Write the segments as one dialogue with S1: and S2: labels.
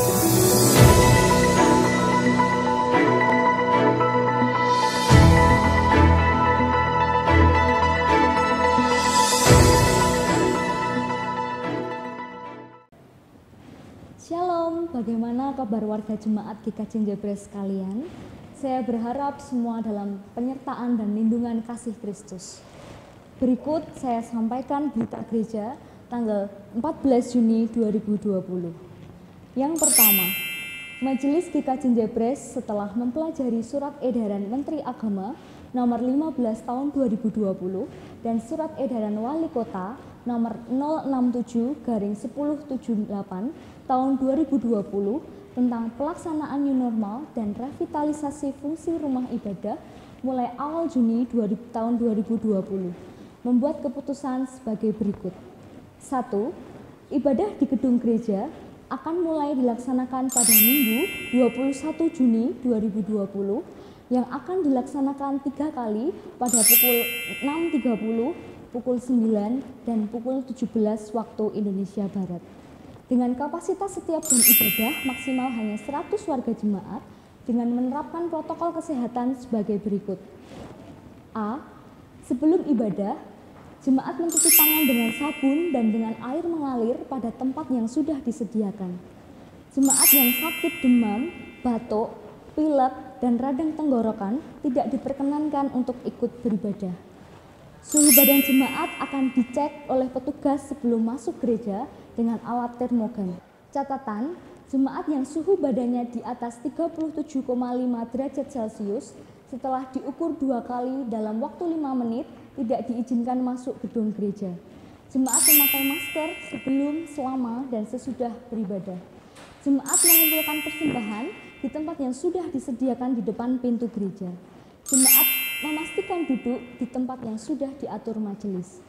S1: Shalom, bagaimana kabar warga jemaat GKJ Jebres sekalian? Saya berharap semua dalam penyertaan dan lindungan kasih Kristus. Berikut saya sampaikan berita gereja tanggal 14 Juni 2020. Yang pertama, Majelis GKJ Jebres setelah mempelajari surat edaran Menteri Agama nomor 15 tahun 2020 dan surat edaran Wali Kota nomor 067/1078 tahun 2020 tentang pelaksanaan new normal dan revitalisasi fungsi rumah ibadah mulai awal Juni tahun 2020 membuat keputusan sebagai berikut. 1. Ibadah di gedung gereja akan mulai dilaksanakan pada Minggu 21 Juni 2020 yang akan dilaksanakan 3 kali pada pukul 6.30, pukul 9, dan pukul 17 waktu Indonesia Barat. Dengan kapasitas setiap jam ibadah maksimal hanya 100 warga jemaat dengan menerapkan protokol kesehatan sebagai berikut. A. Sebelum ibadah, jemaat mencuci tangan dengan sabun dan dengan air mengalir pada tempat yang sudah disediakan. Jemaat yang sakit demam, batuk, pilek, dan radang tenggorokan tidak diperkenankan untuk ikut beribadah. Suhu badan jemaat akan dicek oleh petugas sebelum masuk gereja dengan alat termogan. Catatan, jemaat yang suhu badannya di atas 37,5 derajat Celcius setelah diukur 2 kali dalam waktu 5 menit tidak diizinkan masuk gedung gereja. Jemaat memakai masker sebelum, selama, dan sesudah beribadah. Jemaat mengumpulkan persembahan di tempat yang sudah disediakan di depan pintu gereja. Jemaat memastikan duduk di tempat yang sudah diatur majelis.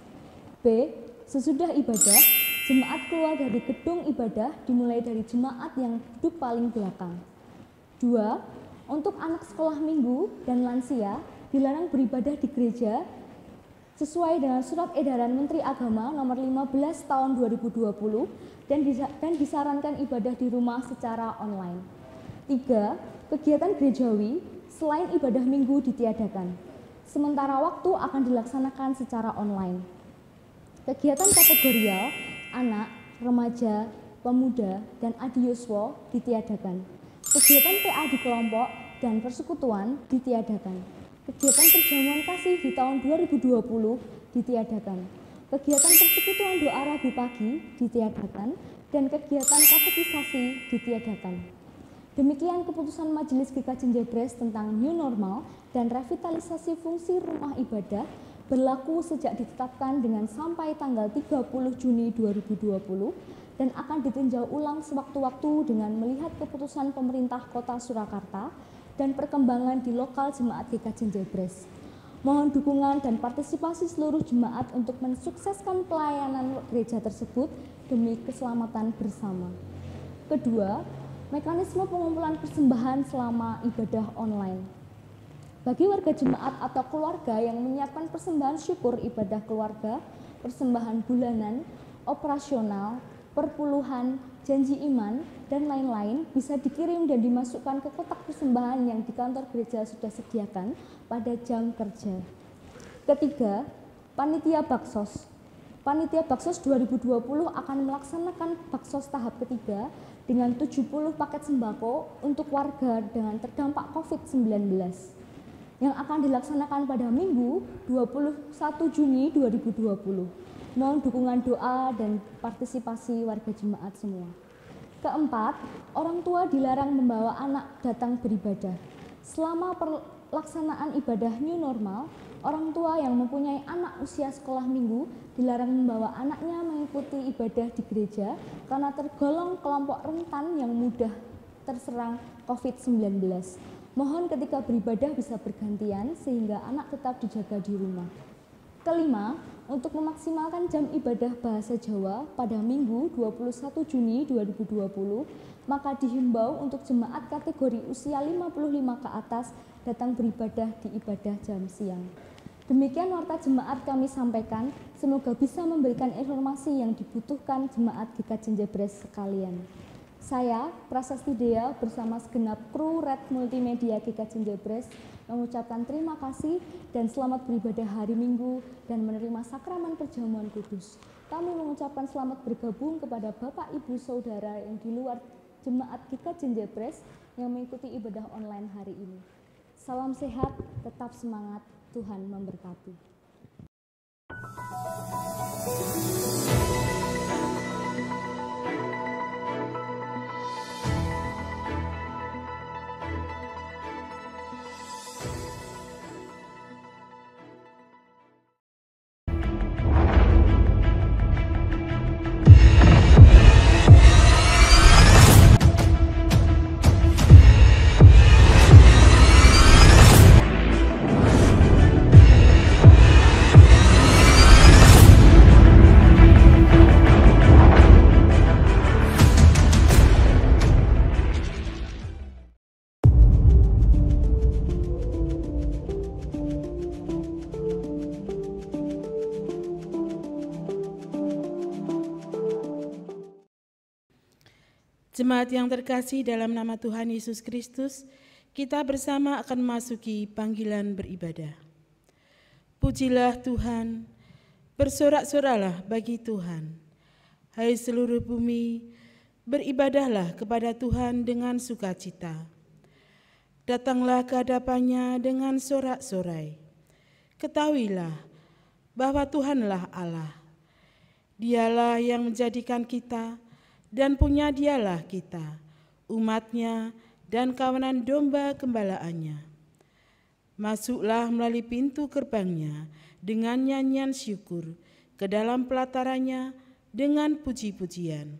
S1: B. Sesudah ibadah, jemaat keluar dari gedung ibadah dimulai dari jemaat yang duduk paling belakang. 2. Untuk anak sekolah minggu dan lansia dilarang beribadah di gereja sesuai dengan surat edaran Menteri Agama nomor 15 tahun 2020 dan disarankan ibadah di rumah secara online. 3. Kegiatan gerejawi selain ibadah minggu ditiadakan. Sementara waktu akan dilaksanakan secara online. Kegiatan kategorial anak, remaja, pemuda, dan adiuswo ditiadakan. Kegiatan PA di kelompok dan persekutuan ditiadakan. Kegiatan perjamuan kasih di tahun 2020 ditiadakan. Kegiatan persekutuan doa Rabu pagi ditiadakan dan kegiatan katekisasi ditiadakan. Demikian keputusan Majelis GKJ Jebres tentang new normal dan revitalisasi fungsi rumah ibadah berlaku sejak ditetapkan dengan sampai tanggal 30 Juni 2020 dan akan ditinjau ulang sewaktu-waktu dengan melihat keputusan pemerintah Kota Surakarta dan perkembangan di lokal jemaat GKJ Jebres. Mohon dukungan dan partisipasi seluruh jemaat untuk mensukseskan pelayanan gereja tersebut demi keselamatan bersama. Kedua, mekanisme pengumpulan persembahan selama ibadah online. Bagi warga jemaat atau keluarga yang menyiapkan persembahan syukur ibadah keluarga, persembahan bulanan, operasional, perpuluhan, janji iman, dan lain-lain bisa dikirim dan dimasukkan ke kotak persembahan yang di kantor gereja sudah sediakan pada jam kerja. Ketiga, Panitia Baksos. Panitia Baksos 2020 akan melaksanakan Baksos tahap ketiga dengan 70 paket sembako untuk warga dengan terdampak COVID-19 yang akan dilaksanakan pada Minggu 21 Juni 2020. Mohon dukungan doa dan partisipasi warga jemaat semua. Keempat, orang tua dilarang membawa anak datang beribadah. Selama pelaksanaan ibadah new normal, orang tua yang mempunyai anak usia sekolah minggu dilarang membawa anaknya mengikuti ibadah di gereja karena tergolong kelompok rentan yang mudah terserang COVID-19. Mohon ketika beribadah bisa bergantian sehingga anak tetap dijaga di rumah. Kelima, untuk memaksimalkan jam ibadah bahasa Jawa pada Minggu 21 Juni 2020, maka dihimbau untuk jemaat kategori usia 55 ke atas datang beribadah di ibadah jam siang. Demikian warta jemaat kami sampaikan, semoga bisa memberikan informasi yang dibutuhkan jemaat GKJ Jebres sekalian. Saya, Prasasti Dea, bersama segenap kru Red Multimedia GKJ Jebres mengucapkan terima kasih dan selamat beribadah hari Minggu dan menerima sakramen perjamuan kudus. Kami mengucapkan selamat bergabung kepada Bapak, Ibu, Saudara yang di luar Jemaat GKJ Jebres yang mengikuti ibadah online hari ini. Salam sehat, tetap semangat, Tuhan memberkati.
S2: Jemaat yang terkasih dalam nama Tuhan Yesus Kristus, kita bersama akan memasuki panggilan beribadah. Pujilah Tuhan, bersorak-soraklah bagi Tuhan. Hai seluruh bumi, beribadahlah kepada Tuhan dengan sukacita. Datanglah ke hadapannya dengan sorak-sorai. Ketahuilah bahwa Tuhanlah Allah. Dialah yang menjadikan kita, dan punya dialah kita, umatnya dan kawanan domba gembalaannya. Masuklah melalui pintu gerbangnya dengan nyanyian syukur, ke dalam pelatarannya dengan puji-pujian.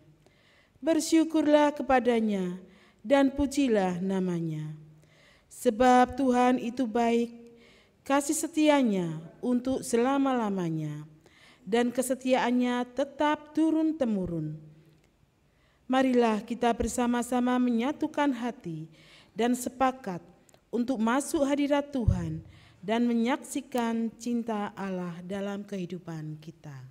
S2: Bersyukurlah kepadanya dan pujilah namanya. Sebab Tuhan itu baik, kasih setianya untuk selama-lamanya, dan kesetiaannya tetap turun-temurun. Marilah kita bersama-sama menyatukan hati dan sepakat untuk masuk hadirat Tuhan dan menyaksikan cinta Allah dalam kehidupan kita.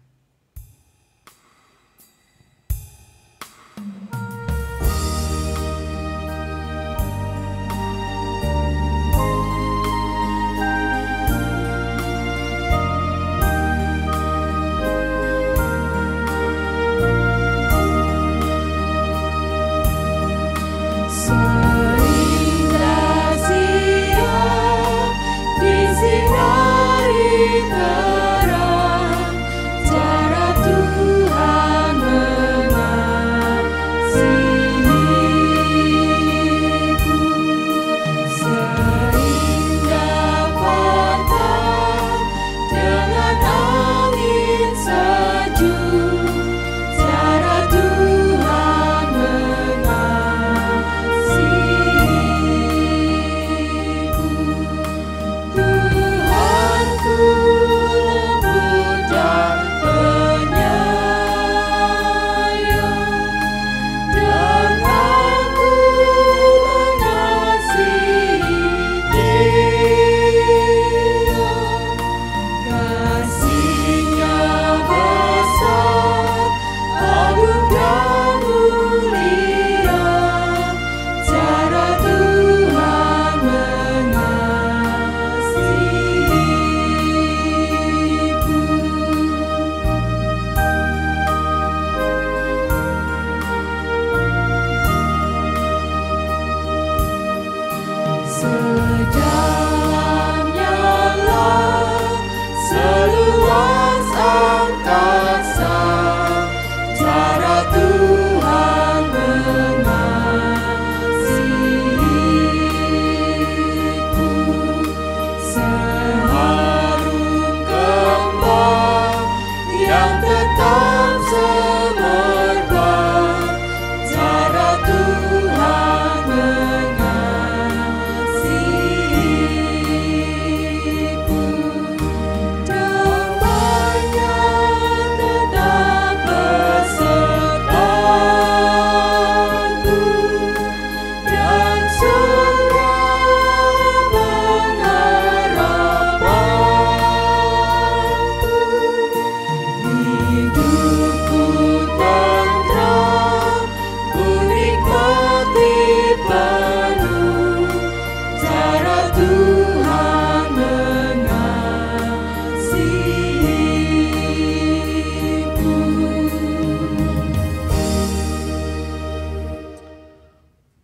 S3: Disinari terang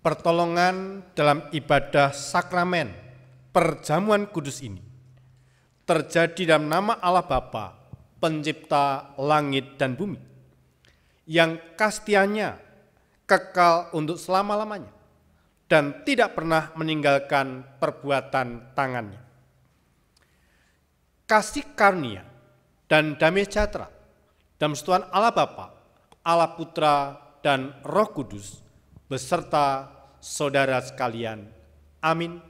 S3: Pertolongan dalam ibadah sakramen perjamuan kudus ini terjadi dalam nama Allah Bapa, pencipta langit dan bumi, yang kasih-Nya kekal untuk selama-lamanya dan tidak pernah meninggalkan perbuatan tangannya. Kasih karunia dan damai sejahtera dalam persekutuan Allah Bapa, Allah Putra, dan Roh Kudus beserta saudara sekalian. Amin.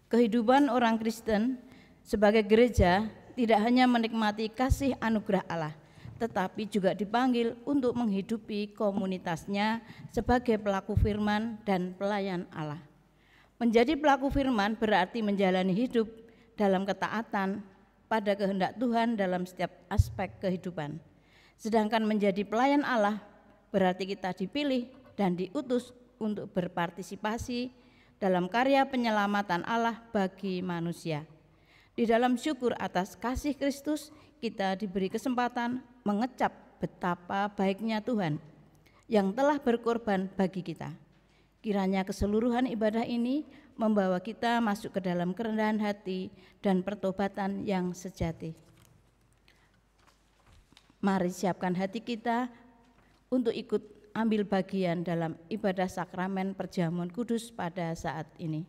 S4: Kehidupan orang Kristen sebagai gereja tidak hanya menikmati kasih anugerah Allah, tetapi juga dipanggil untuk menghidupi komunitasnya sebagai pelaku firman dan pelayan Allah. Menjadi pelaku firman berarti menjalani hidup dalam ketaatan pada kehendak Tuhan dalam setiap aspek kehidupan. Sedangkan menjadi pelayan Allah berarti kita dipilih dan diutus untuk berpartisipasi dalam karya penyelamatan Allah bagi manusia. Di dalam syukur atas kasih Kristus, kita diberi kesempatan mengecap betapa baiknya Tuhan yang telah berkorban bagi kita. Kiranya keseluruhan ibadah ini membawa kita masuk ke dalam kerendahan hati dan pertobatan yang sejati. Mari siapkan hati kita untuk ikut ambil bagian dalam ibadah sakramen perjamuan kudus pada saat ini.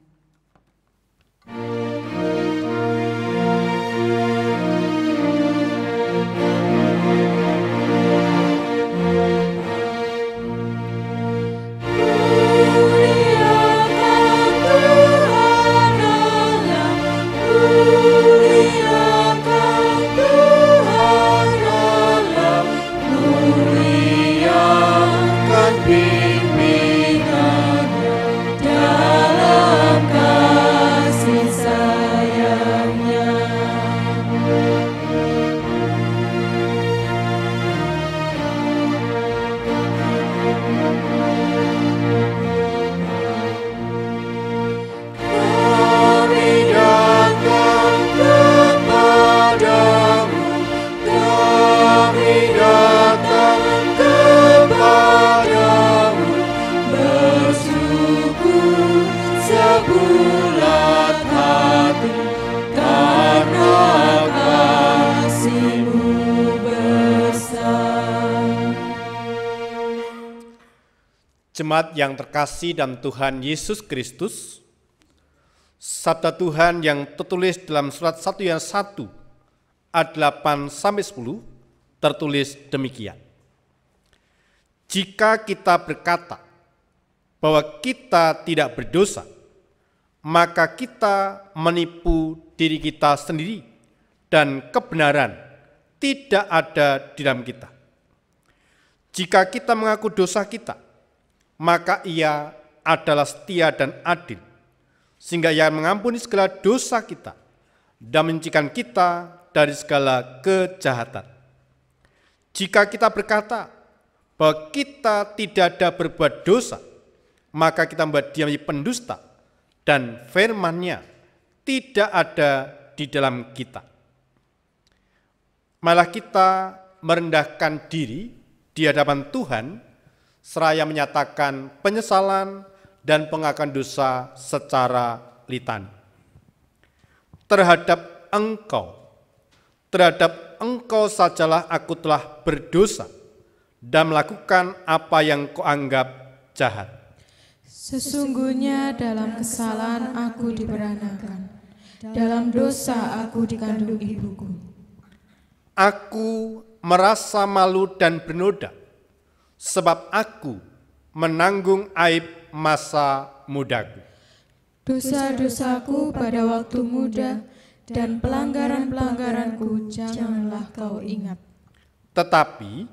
S3: Jemaat yang terkasih dalam Tuhan Yesus Kristus, sabda Tuhan yang tertulis dalam surat 1 Yohanes 1 ayat 8-10 tertulis demikian. Jika kita berkata bahwa kita tidak berdosa, maka kita menipu diri kita sendiri dan kebenaran tidak ada di dalam kita. Jika kita mengaku dosa kita, maka Ia adalah setia dan adil, sehingga Ia mengampuni segala dosa kita dan menyucikan kita dari segala kejahatan. Jika kita berkata bahwa kita tidak ada berbuat dosa, maka kita membuat Dia menjadi pendusta dan firman-Nya tidak ada di dalam kita. Malah kita merendahkan diri di hadapan Tuhan seraya menyatakan penyesalan dan pengakuan dosa secara lisan. Terhadap engkau sajalah aku telah berdosa dan melakukan apa yang kau anggap jahat.
S5: Sesungguhnya dalam kesalahan aku diperanakan, dalam dosa aku dikandung ibuku.
S3: Aku merasa malu dan bernoda, sebab aku menanggung aib masa mudaku.
S5: Dosa-dosaku pada waktu muda dan pelanggaran-pelanggaranku janganlah kau ingat.
S3: Tetapi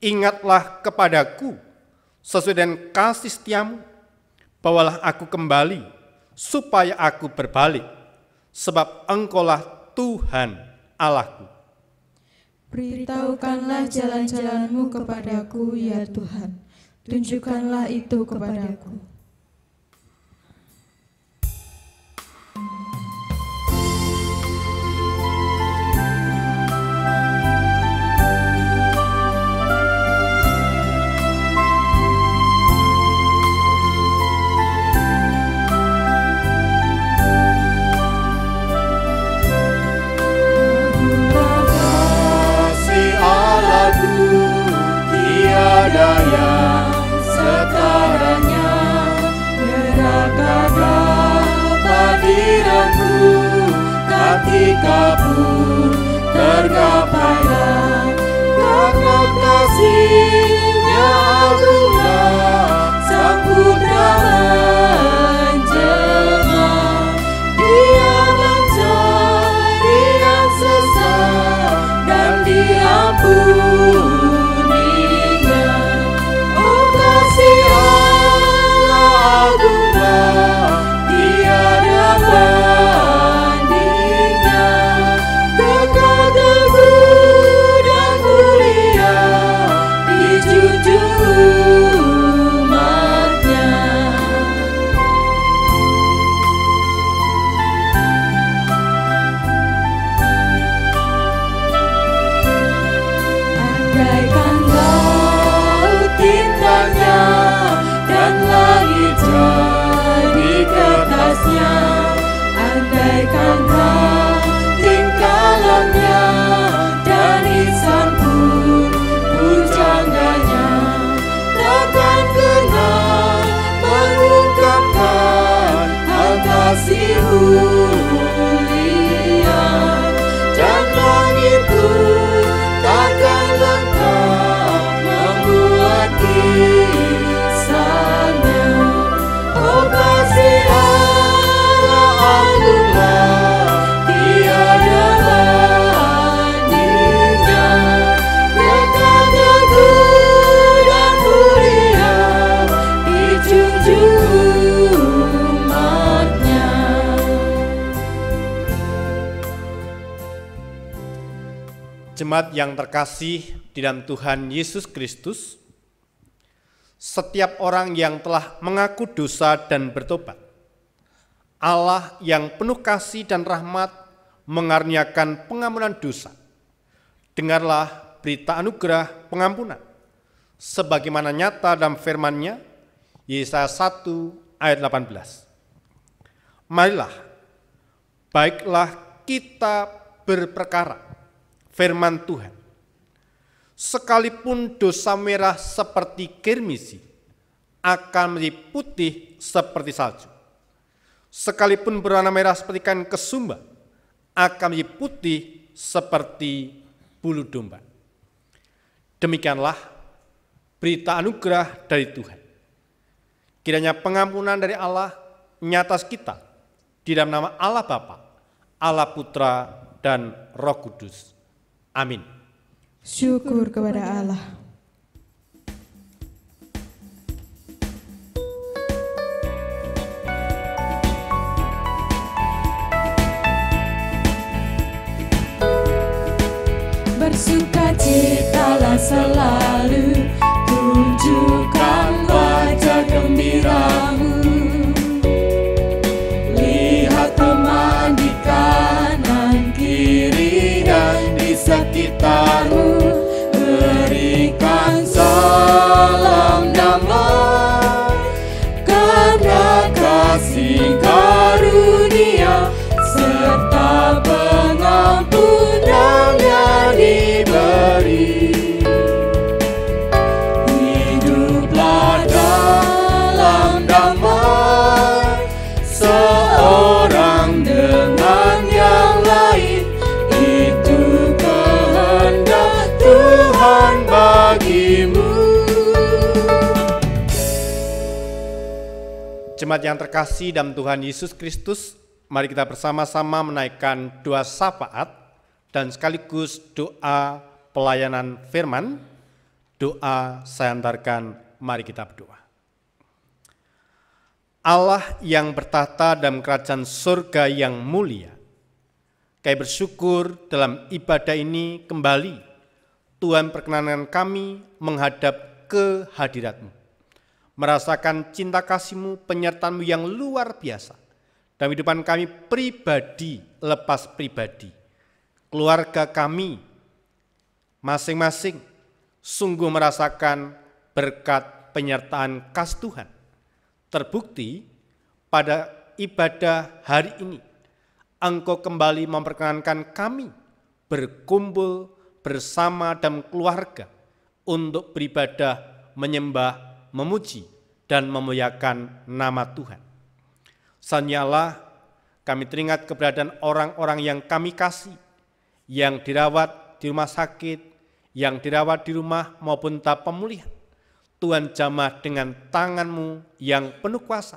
S3: ingatlah kepadaku sesuai dengan kasih setiamu, bawalah aku kembali supaya aku berbalik, sebab Engkaulah Tuhan Allahku.
S5: Beritahukanlah jalan-jalanmu kepadaku, ya Tuhan. Tunjukkanlah itu kepadaku.
S6: Ketika pun tergapailah karena kasih-Nya agunglah Sang Putra menjelma. Dia mencari yang sesat dan diampuninya. Oh, kasih Allah agunglah tiada bandingnya. Kekal teguh dan mulia dijunjung umat-Nya. Andaikan laut tintanya dan langit jadi kertasnya, andaikan tingkalannya dan insan pun pujanganya, takkan kenal mengungkapkan hal kasih mulia, dan langit pun takkan lengkap membuat kisahnya. Oh, kasih Allah agunglah tiada bandingnya. Kekal teguh dan mulia dijunjung umat-Nya.
S3: Jemaat yang terkasih di dalam Tuhan Yesus Kristus, setiap orang yang telah mengaku dosa dan bertobat, Allah yang penuh kasih dan rahmat mengaruniakan pengampunan dosa. Dengarlah berita anugerah pengampunan, sebagaimana nyata dalam firman-Nya, Yesaya 1 ayat 18. Marilah, baiklah kita berperkara, firman Tuhan. Sekalipun dosa merah seperti kirmisi, akan menjadi putih seperti salju. Sekalipun berwarna merah seperti kain kesumba, akan menjadi putih seperti bulu domba. Demikianlah berita anugerah dari Tuhan. Kiranya pengampunan dari Allah nyata kita di dalam nama Allah Bapa, Allah Putra, dan Roh Kudus. Amin.
S5: Syukur kepada Allah. Bersukacitalah selalu, tunjukkan wajah gembiramu. Lihat teman di kanan kiri dan di sekitarmu, berikan salam damai, karena kasih karunia serta pengampunan yang diberi. Hidup
S3: Jemaat yang terkasih dalam Tuhan Yesus Kristus, mari kita bersama-sama menaikkan doa syafaat dan sekaligus doa pelayanan firman. Doa saya antarkan, mari kita berdoa. Allah yang bertahta dalam kerajaan surga yang mulia, kami bersyukur dalam ibadah ini kembali Tuhan perkenankan kami menghadap ke hadirat-Mu, merasakan cinta kasih-Mu, penyertaan-Mu yang luar biasa dalam kehidupan kami pribadi lepas pribadi, keluarga kami masing-masing sungguh merasakan berkat penyertaan kasih Tuhan. Terbukti pada ibadah hari ini, Engkau kembali memperkenankan kami berkumpul bersama dalam keluarga untuk beribadah, menyembah, memuji, dan memuliakan nama Tuhan. Sanyalah kami teringat keberadaan orang-orang yang kami kasih, yang dirawat di rumah sakit, yang dirawat di rumah maupun tahap pemulihan. Tuhan jamah dengan tangan-Mu yang penuh kuasa,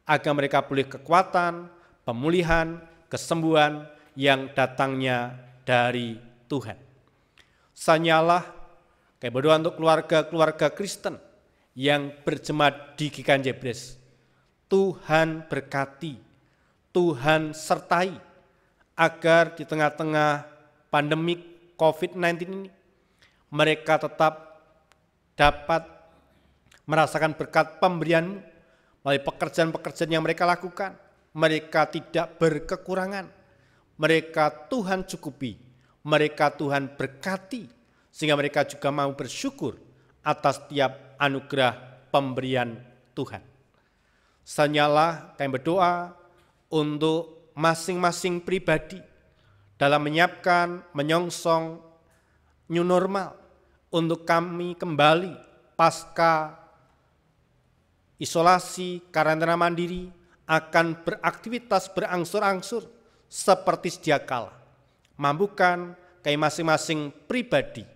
S3: agar mereka pulih kekuatan, pemulihan, kesembuhan yang datangnya dari Tuhan. Sanyalah kami berdoa untuk keluarga-keluarga Kristen yang berjemaat di GKJ Jebres. Tuhan berkati, Tuhan sertai, agar di tengah-tengah pandemi COVID-19 ini, mereka tetap dapat merasakan berkat pemberian-Mu melalui pekerjaan-pekerjaan yang mereka lakukan. Mereka tidak berkekurangan, mereka Tuhan cukupi, mereka Tuhan berkati, sehingga mereka juga mau bersyukur atas tiap anugerah pemberian Tuhan. Sanyalah kami berdoa untuk masing-masing pribadi dalam menyiapkan, menyongsong new normal, untuk kami kembali pasca isolasi, karantina mandiri, akan beraktivitas berangsur-angsur seperti sedia kala. Mampukan kami masing-masing pribadi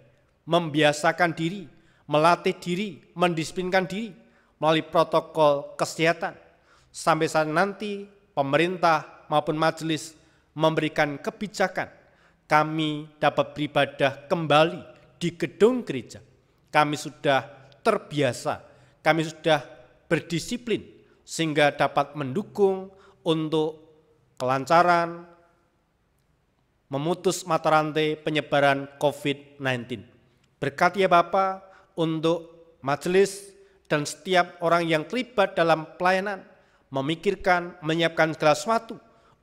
S3: membiasakan diri, melatih diri, mendisiplinkan diri melalui protokol kesehatan, sampai saat nanti pemerintah maupun majelis memberikan kebijakan, kami dapat beribadah kembali di gedung gereja. Kami sudah terbiasa, kami sudah berdisiplin, sehingga dapat mendukung untuk kelancaran memutus mata rantai penyebaran COVID-19. Berkati ya Bapa untuk majelis dan setiap orang yang terlibat dalam pelayanan, memikirkan, menyiapkan segala sesuatu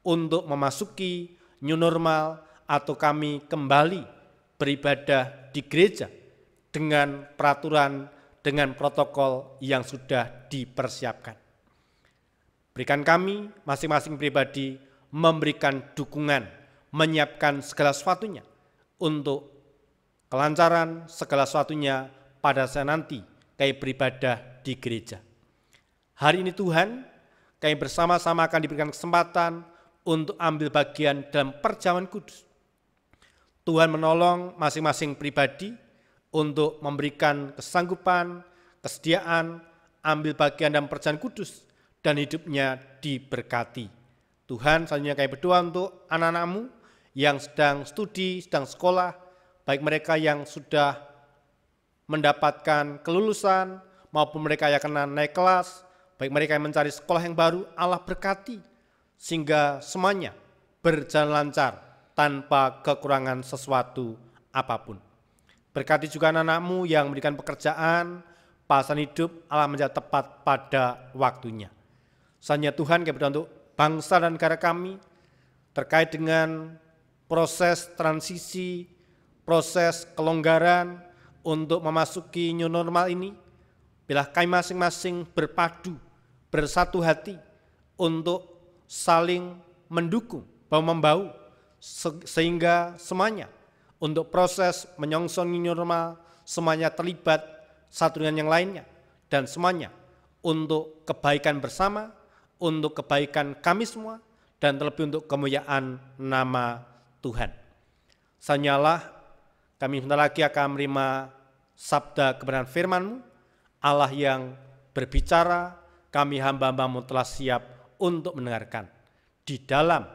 S3: untuk memasuki new normal atau kami kembali beribadah di gereja dengan peraturan, dengan protokol yang sudah dipersiapkan. Berikan kami masing-masing pribadi memberikan dukungan, menyiapkan segala sesuatunya untuk kelancaran segala sesuatunya pada saat nanti kami beribadah di gereja. Hari ini Tuhan, kami bersama-sama akan diberikan kesempatan untuk ambil bagian dalam perjamuan kudus. Tuhan menolong masing-masing pribadi untuk memberikan kesanggupan, kesediaan, ambil bagian dalam perjamuan kudus, dan hidupnya diberkati. Tuhan, selanjutnya kami berdoa untuk anak-anak-Mu yang sedang studi, sedang sekolah, baik mereka yang sudah mendapatkan kelulusan maupun mereka yang akan naik kelas, baik mereka yang mencari sekolah yang baru, Allah berkati sehingga semuanya berjalan lancar tanpa kekurangan sesuatu apapun. Berkati juga anak-anak-Mu yang memberikan pekerjaan, pasangan hidup, Allah menjadi tepat pada waktunya. Selanjutnya Tuhan, kami berdoa untuk bangsa dan negara kami terkait dengan proses transisi, proses kelonggaran untuk memasuki new normal ini. Bila kami masing-masing berpadu, bersatu hati untuk saling mendukung, bahu-membahu, sehingga semuanya untuk proses menyongsong new normal, semuanya terlibat satu dengan yang lainnya, dan semuanya untuk kebaikan bersama, untuk kebaikan kami semua, dan terlebih untuk kemuliaan nama Tuhan. Sanyalah kami sebentar lagi akan menerima sabda kebenaran firman-Mu, Allah yang berbicara, kami hamba-hambamu telah siap untuk mendengarkan. Di dalam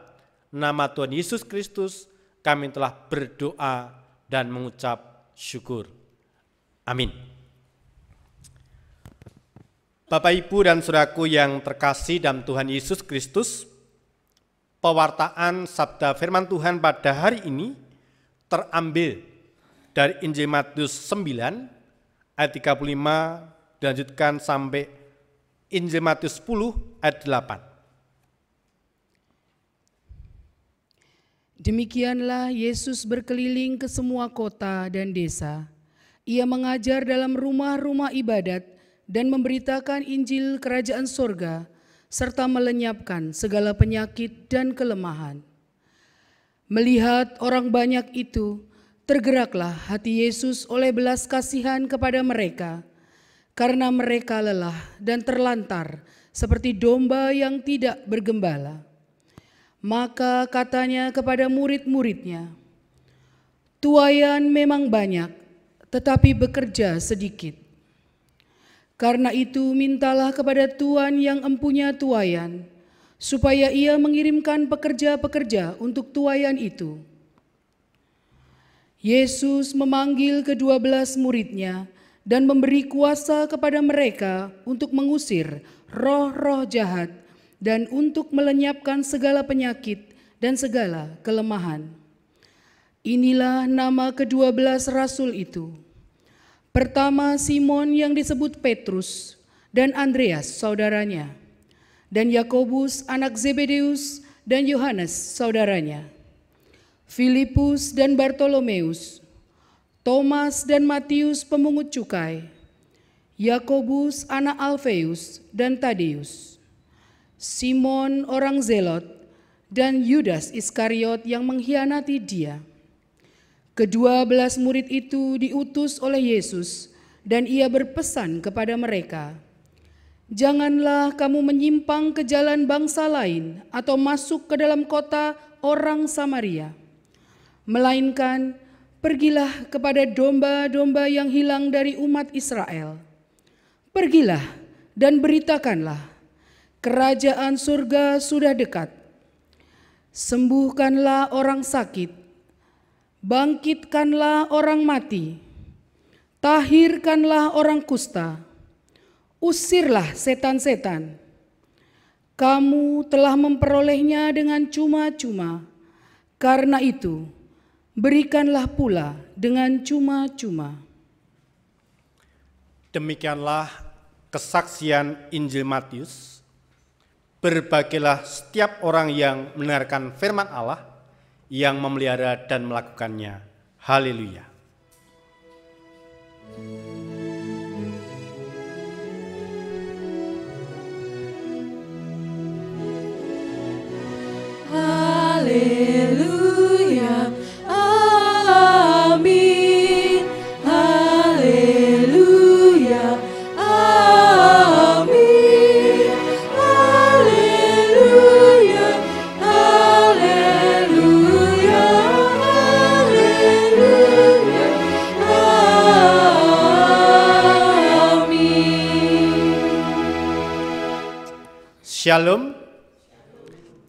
S3: nama Tuhan Yesus Kristus kami telah berdoa dan mengucap syukur. Amin. Bapak, Ibu, dan saudaraku yang terkasih dalam Tuhan Yesus Kristus, pewartaan sabda firman Tuhan pada hari ini terambil dari Injil Matius 9 ayat 35 dilanjutkan sampai Injil Matius 10 ayat 8.
S2: Demikianlah Yesus berkeliling ke semua kota dan desa. Ia mengajar dalam rumah-rumah ibadat dan memberitakan Injil Kerajaan Sorga, serta melenyapkan segala penyakit dan kelemahan. Melihat orang banyak itu, tergeraklah hati Yesus oleh belas kasihan kepada mereka, karena mereka lelah dan terlantar seperti domba yang tidak bergembala. Maka katanya kepada murid-muridnya, "Tuaian memang banyak, tetapi bekerja sedikit. Karena itu mintalah kepada Tuhan yang empunya tuaian, supaya ia mengirimkan pekerja-pekerja untuk tuaian itu." Yesus memanggil ke-12 muridnya dan memberi kuasa kepada mereka untuk mengusir roh-roh jahat dan untuk melenyapkan segala penyakit dan segala kelemahan. Inilah nama ke-12 rasul itu. Pertama, Simon yang disebut Petrus, dan Andreas saudaranya, dan Yakobus anak Zebedeus, dan Yohanes saudaranya, Filipus dan Bartolomeus, Thomas dan Matius pemungut cukai, Yakobus anak Alfeus dan Tadeus, Simon orang Zelot, dan Yudas Iskariot yang mengkhianati dia. Ke-12 murid itu diutus oleh Yesus, dan ia berpesan kepada mereka, "Janganlah kamu menyimpang ke jalan bangsa lain atau masuk ke dalam kota orang Samaria, melainkan pergilah kepada domba-domba yang hilang dari umat Israel. Pergilah dan beritakanlah, kerajaan surga sudah dekat. Sembuhkanlah orang sakit, bangkitkanlah orang mati, tahirkanlah orang kusta, usirlah setan-setan. Kamu telah memperolehnya dengan cuma-cuma, karena itu berikanlah pula dengan cuma-cuma."
S3: Demikianlah kesaksian Injil Matius. Berbahagialah setiap orang yang mendengarkan firman Allah, yang memelihara dan melakukannya. Haleluya.
S6: Haleluya, amin. Haleluya, amin. Haleluya, haleluya, haleluya, amin.
S3: Shalom.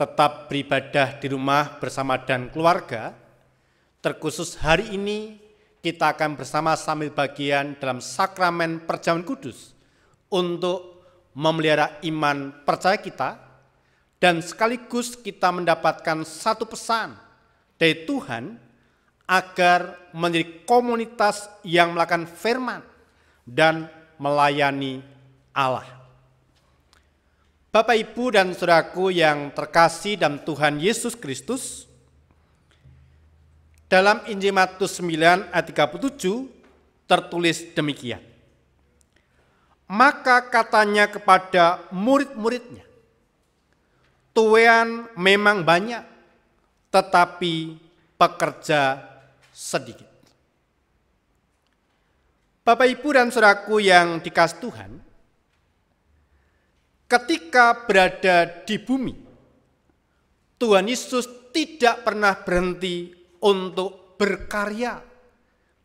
S3: Tetap beribadah di rumah bersama dan keluarga. Terkhusus hari ini kita akan bersama sambil bagian dalam sakramen perjamuan kudus untuk memelihara iman percaya kita, dan sekaligus kita mendapatkan satu pesan dari Tuhan agar menjadi komunitas yang melakukan firman dan melayani Allah. Bapak, Ibu, dan saudaraku yang terkasih dalam Tuhan Yesus Kristus, dalam Injil Matius 9 ayat 37 tertulis demikian. Maka katanya kepada murid-muridnya, "Tuaian memang banyak, tetapi pekerja sedikit." Bapak, Ibu, dan saudaraku yang dikasihi Tuhan, ketika berada di bumi, Tuhan Yesus tidak pernah berhenti untuk berkarya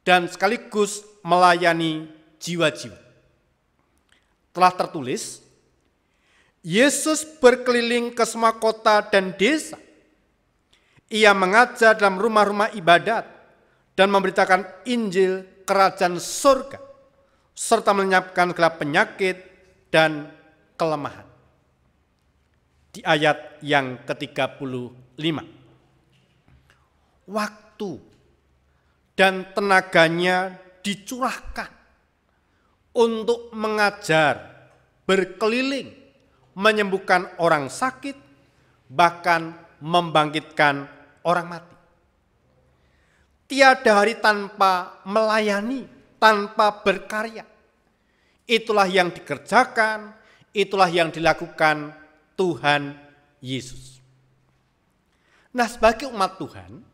S3: dan sekaligus melayani jiwa-jiwa. Telah tertulis, Yesus berkeliling ke semua kota dan desa. Ia mengajar dalam rumah-rumah ibadat dan memberitakan Injil kerajaan surga, serta melenyapkan segala penyakit dan kelemahan. Di ayat yang ke-35. Waktu dan tenaganya dicurahkan untuk mengajar, berkeliling, menyembuhkan orang sakit, bahkan membangkitkan orang mati. Tiada hari tanpa melayani, tanpa berkarya. Itulah yang dikerjakan, itulah yang dilakukan Tuhan Yesus. Nah, sebagai umat Tuhan,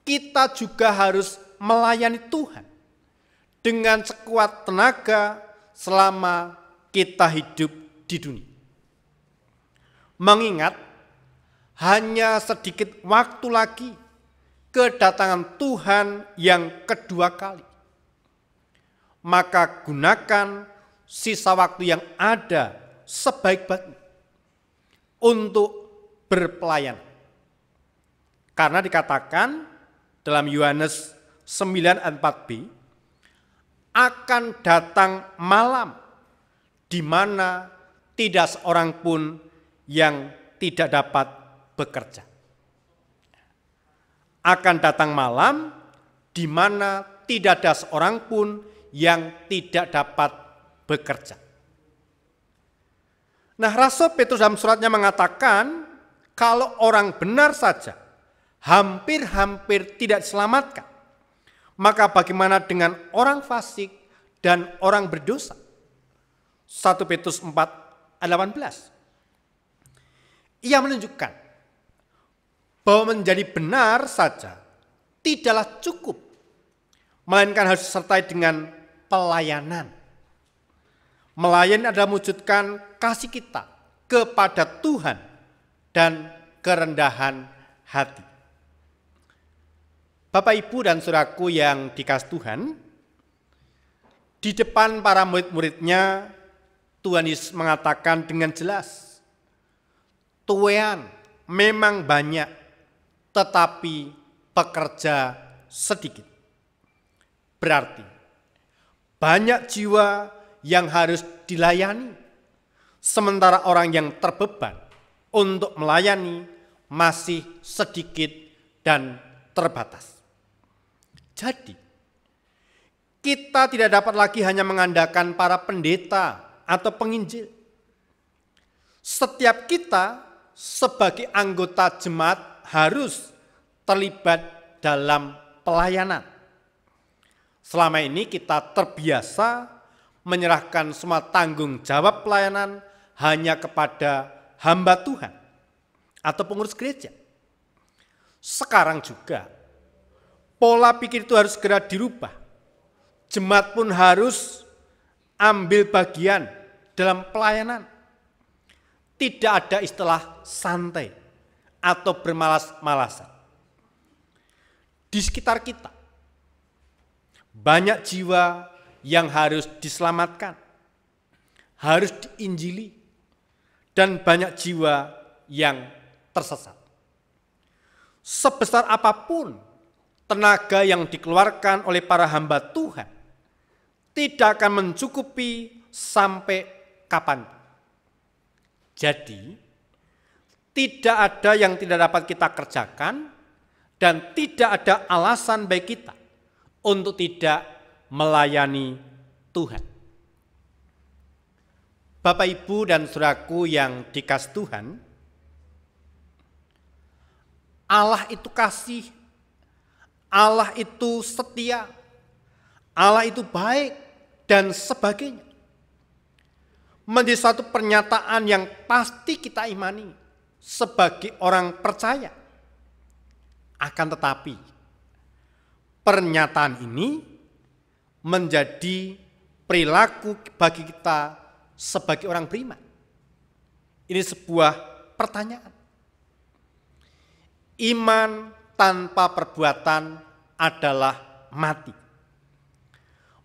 S3: kita juga harus melayani Tuhan dengan sekuat tenaga selama kita hidup di dunia. Mengingat hanya sedikit waktu lagi kedatangan Tuhan yang kedua kali. Maka gunakan sisa waktu yang ada sebaik-baiknya untuk berpelayanan. Karena dikatakan dalam Yohanes 9:4b, akan datang malam di mana tidak seorang pun yang tidak dapat bekerja. Akan datang malam di mana tidak ada seorang pun yang tidak dapat bekerja. Nah, Rasul Petrus dalam suratnya mengatakan kalau orang benar saja hampir-hampir tidak diselamatkan, maka bagaimana dengan orang fasik dan orang berdosa? 1 Petrus 4:18. Ia menunjukkan bahwa menjadi benar saja tidaklah cukup, melainkan harus disertai dengan pelayanan. Melayani adalah mewujudkan kasih kita kepada Tuhan dan kerendahan hati. Bapak, Ibu, dan saudaraku yang dikasihi Tuhan, di depan para murid-muridnya, Tuhan Yesus mengatakan dengan jelas, tuaian memang banyak, tetapi pekerja sedikit. Berarti banyak jiwa yang harus dilayani, sementara orang yang terbeban untuk melayani masih sedikit dan terbatas. Jadi, kita tidak dapat lagi hanya mengandalkan para pendeta atau penginjil. Setiap kita sebagai anggota jemaat harus terlibat dalam pelayanan. Selama ini kita terbiasa menyerahkan semua tanggung jawab pelayanan hanya kepada hamba Tuhan atau pengurus gereja. Sekarang juga pola pikir itu harus segera dirubah. Jemaat pun harus ambil bagian dalam pelayanan. Tidak ada istilah santai atau bermalas-malasan. Di sekitar kita banyak jiwa yang harus diselamatkan, harus diinjili, dan banyak jiwa yang tersesat. Sebesar apapun tenaga yang dikeluarkan oleh para hamba Tuhan, tidak akan mencukupi sampai kapan. Jadi, tidak ada yang tidak dapat kita kerjakan dan tidak ada alasan bagi kita untuk tidak melayani Tuhan. Bapak, Ibu, dan saudaraku yang dikasihi Tuhan, Allah itu kasih, Allah itu setia, Allah itu baik, dan sebagainya. Menjadi suatu pernyataan yang pasti kita imani sebagai orang percaya. Akan tetapi, pernyataan ini menjadi perilaku bagi kita sebagai orang beriman. Ini sebuah pertanyaan. Iman tanpa perbuatan adalah mati.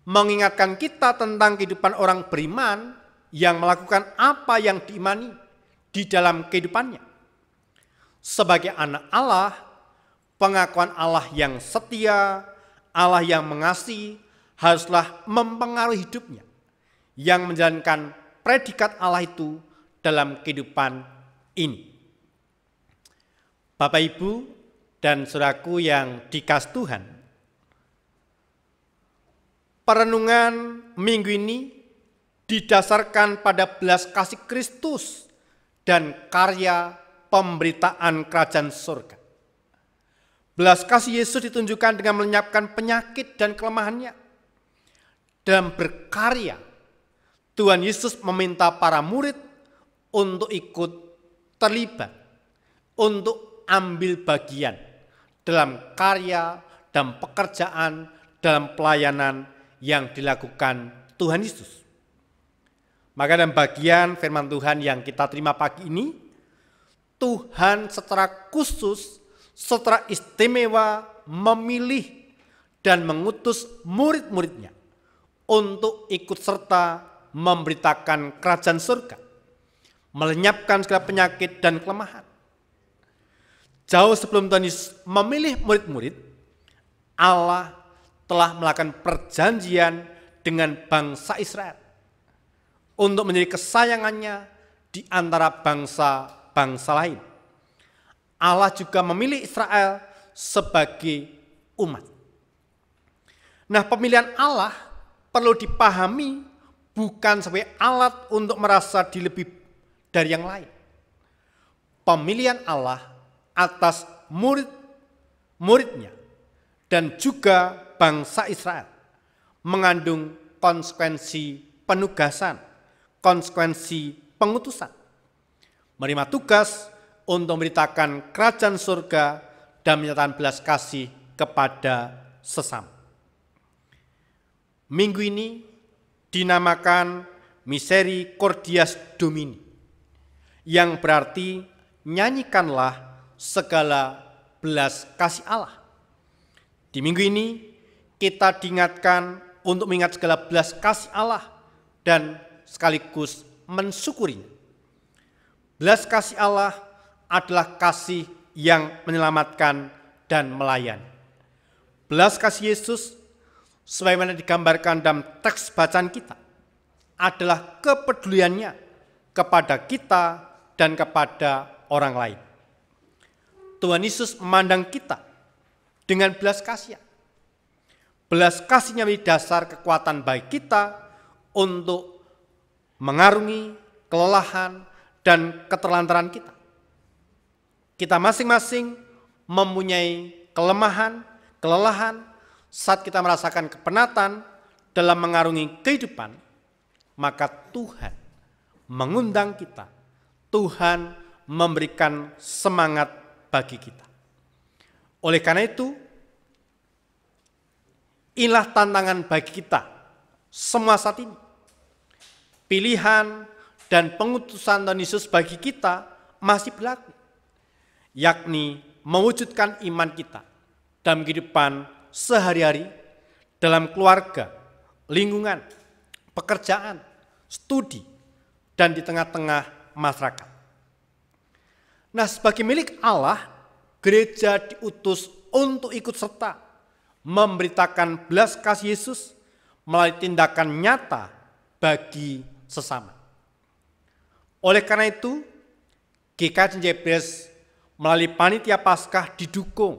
S3: Mengingatkan kita tentang kehidupan orang beriman yang melakukan apa yang diimani di dalam kehidupannya. Sebagai anak Allah, pengakuan Allah yang setia, Allah yang mengasihi haruslah mempengaruhi hidupnya, yang menjalankan predikat Allah itu dalam kehidupan ini. Bapak, Ibu, dan saudaraku yang dikasihi Tuhan, perenungan minggu ini didasarkan pada belas kasih Kristus dan karya pemberitaan kerajaan surga. Belas kasih Yesus ditunjukkan dengan melenyapkan penyakit dan kelemahannya. Dalam berkarya, Tuhan Yesus meminta para murid untuk ikut terlibat, untuk ambil bagian dalam karya dan pekerjaan, dalam pelayanan yang dilakukan Tuhan Yesus. Maka dalam bagian firman Tuhan yang kita terima pagi ini, Tuhan secara khusus, secara istimewa memilih dan mengutus murid-muridnya untuk ikut serta memberitakan kerajaan surga, melenyapkan segala penyakit dan kelemahan. Jauh sebelum Tuhan Yesus memilih murid-murid, Allah telah melakukan perjanjian dengan bangsa Israel untuk menjadi kesayangannya di antara bangsa-bangsa lain. Allah juga memilih Israel sebagai umat. Nah, pemilihan Allah perlu dipahami bukan sebagai alat untuk merasa dilebih dari yang lain. Pemilihan Allah atas murid-muridnya dan juga bangsa Israel mengandung konsekuensi penugasan, konsekuensi pengutusan. Menerima tugas untuk memberitakan kerajaan surga dan menyatakan belas kasih kepada sesama. Minggu ini dinamakan Misericordias Domini, yang berarti nyanyikanlah segala belas kasih Allah. Di minggu ini kita diingatkan untuk mengingat segala belas kasih Allah dan sekaligus mensyukurinya. Belas kasih Allah adalah kasih yang menyelamatkan dan melayani. Belas kasih Yesus, sebagaimana digambarkan dalam teks bacaan kita, adalah kepeduliannya kepada kita dan kepada orang lain. Tuhan Yesus memandang kita dengan belas kasih. Belas kasihnya menjadi dasar kekuatan bagi kita untuk mengarungi kelelahan dan keterlantaran kita. Kita masing-masing mempunyai kelemahan, kelelahan saat kita merasakan kepenatan dalam mengarungi kehidupan, maka Tuhan mengundang kita, Tuhan memberikan semangat bagi kita. Oleh karena itu, inilah tantangan bagi kita semua saat ini. Pilihan dan pengutusan Tuhan Yesus bagi kita masih berlaku, yakni mewujudkan iman kita dalam kehidupan sehari-hari, dalam keluarga, lingkungan, pekerjaan, studi, dan di tengah-tengah masyarakat. Nah, sebagai milik Allah, gereja diutus untuk ikut serta memberitakan belas kasih Yesus melalui tindakan nyata bagi sesama. Oleh karena itu, GKJ Jebres melalui Panitia Paskah didukung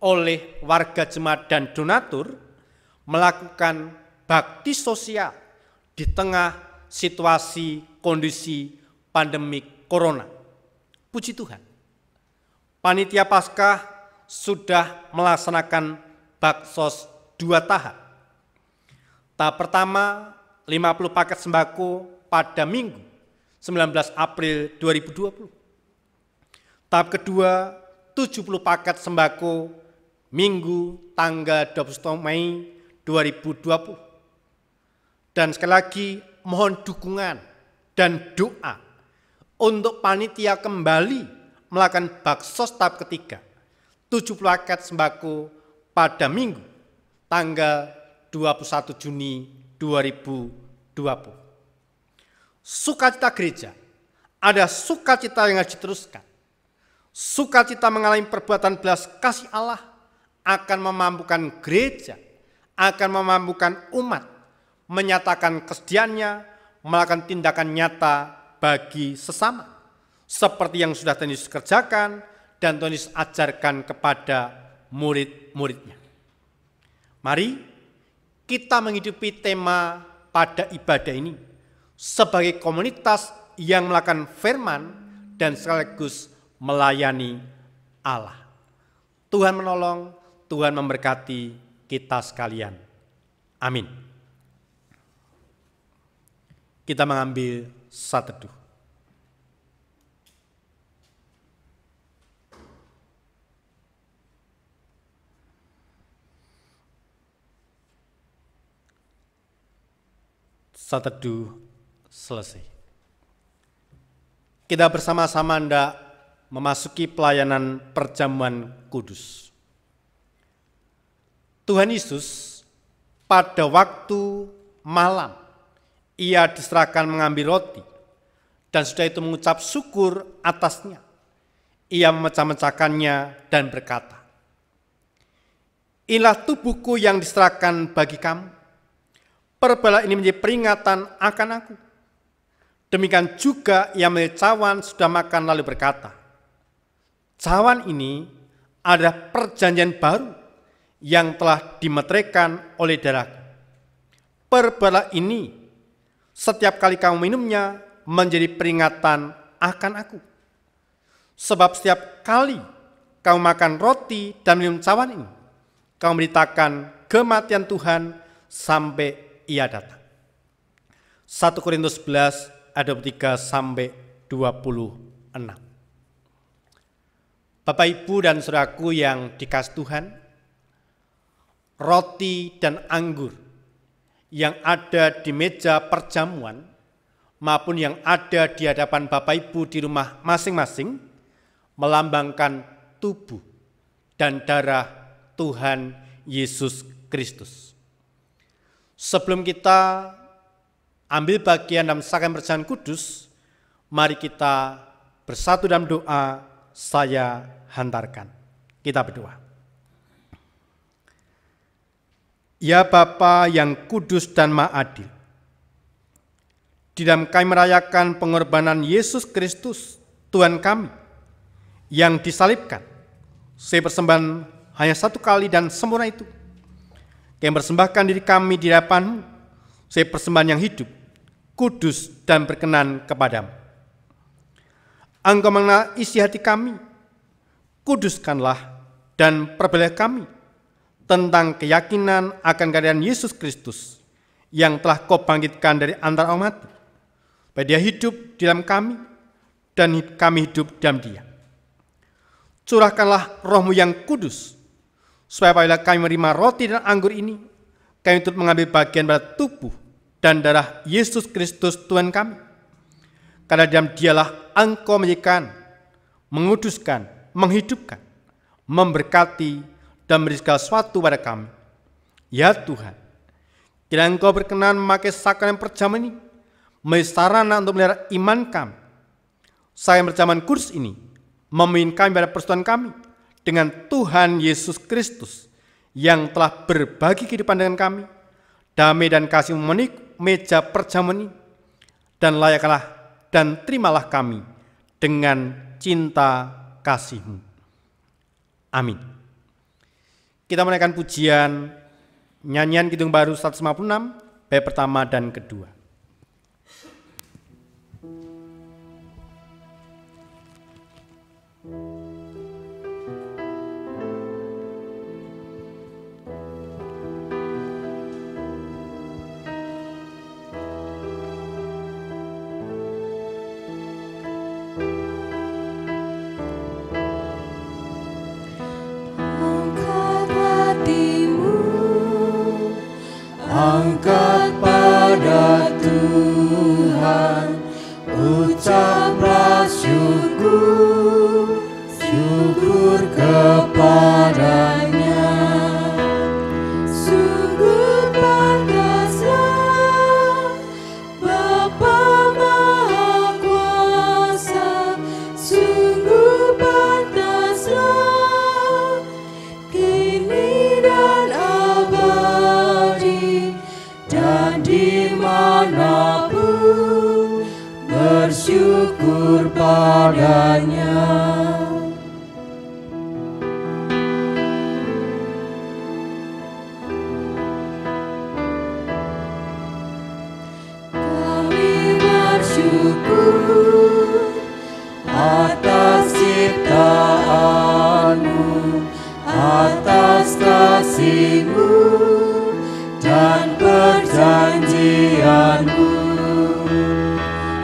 S3: oleh warga jemaat dan donatur melakukan bakti sosial di tengah situasi kondisi pandemik corona. Puji Tuhan, Panitia Paskah sudah melaksanakan baksos 2 tahap. Tahap pertama 50 paket sembako pada Minggu 19 April 2020. Tahap kedua 70 paket sembako Minggu tanggal 21 Mei 2020. Dan sekali lagi mohon dukungan dan doa untuk panitia kembali melakukan baksos tahap ketiga 70 paket sembako pada Minggu tanggal 21 Juni 2020. sukacita gereja, ada sukacita yang harus diteruskan. Sukacita mengalami perbuatan belas kasih Allah akan memampukan gereja, akan memampukan umat, menyatakan kesediaannya, melakukan tindakan nyata bagi sesama. Seperti yang sudah Tuhan Yesus kerjakan dan Tuhan Yesus ajarkan kepada murid-muridnya. Mari kita menghidupi tema pada ibadah ini sebagai komunitas yang melakukan firman dan sekaligus melayani Allah. Tuhan menolong, Tuhan memberkati kita sekalian. Amin. Kita mengambil saat teduh. Saat teduh selesai. Kita bersama-sama hendak memasuki pelayanan perjamuan kudus. Tuhan Yesus pada waktu malam, ia diserahkan mengambil roti, dan sudah itu mengucap syukur atasnya. Ia memecah-mecahkannya dan berkata, "Inilah tubuhku yang diserahkan bagi kamu. Perbuatlah ini menjadi peringatan akan aku." Demikian juga ia mengambil cawan sudah makan lalu berkata, "Cawan ini adalah perjanjian baru yang telah dimeteraikan oleh darahku. Perbuatlah ini setiap kali kamu minumnya menjadi peringatan akan aku. Sebab setiap kali kamu makan roti dan minum cawan ini, kamu memberitakan kematian Tuhan sampai ia datang." 1 Korintus 11 ayat 23 sampai 26. Bapak, Ibu, dan saudaraku yang dikasihi Tuhan, roti dan anggur yang ada di meja perjamuan maupun yang ada di hadapan Bapak Ibu di rumah masing-masing melambangkan tubuh dan darah Tuhan Yesus Kristus. Sebelum kita ambil bagian dalam sakramen perjamuan kudus, mari kita bersatu dalam doa saya hantarkan. Kita berdoa. Ya Bapa yang kudus dan maha adil, di dalam kami merayakan pengorbanan Yesus Kristus, Tuhan kami, yang disalibkan, sebagai persembahan hanya satu kali dan sempurna itu, yang persembahkan diri kami di hadapan-Mu, sebagai persembahan yang hidup, kudus dan berkenan kepadamu. Engkau mengenal isi hati kami, kuduskanlah dan perbaikilah kami tentang keyakinan akan kehadiran Yesus Kristus yang telah Kau bangkitkan dari antara orang mati, supaya Dia hidup di dalam kami dan kami hidup dalam Dia. Curahkanlah Roh-Mu yang kudus, supaya apabila kami menerima roti dan anggur ini, kami turut mengambil bagian pada tubuh dan darah Yesus Kristus Tuhan kami. Karena dalam Dialah Engkau menjadikan, menguduskan, menghidupkan, memberkati, dan memberi segala sesuatu pada kami. Ya Tuhan, kiranya Engkau berkenan memakai sakramen perjamuan ini menjadi sarana untuk melihara iman kami. Sakramen perjamuan kudus ini memimpin kami pada persekutuan kami dengan Tuhan Yesus Kristus yang telah berbagi kehidupan dengan kami. Damai dan kasih memenuhi meja perjamuan ini, dan layaklah dan terimalah kami dengan cinta kasih-Mu. Amin. Kita menaikkan pujian nyanyian Kidung Baru 156 bait pertama dan kedua.
S6: Angkat pada Tuhan, ucaplah syukur, syukur kepadanya. Sungguh pantaslah Bapa bersyukur padanya.
S5: Kami bersyukur
S6: Atas ciptaanmu, atas kasih-Mu dan perjanjian-Mu,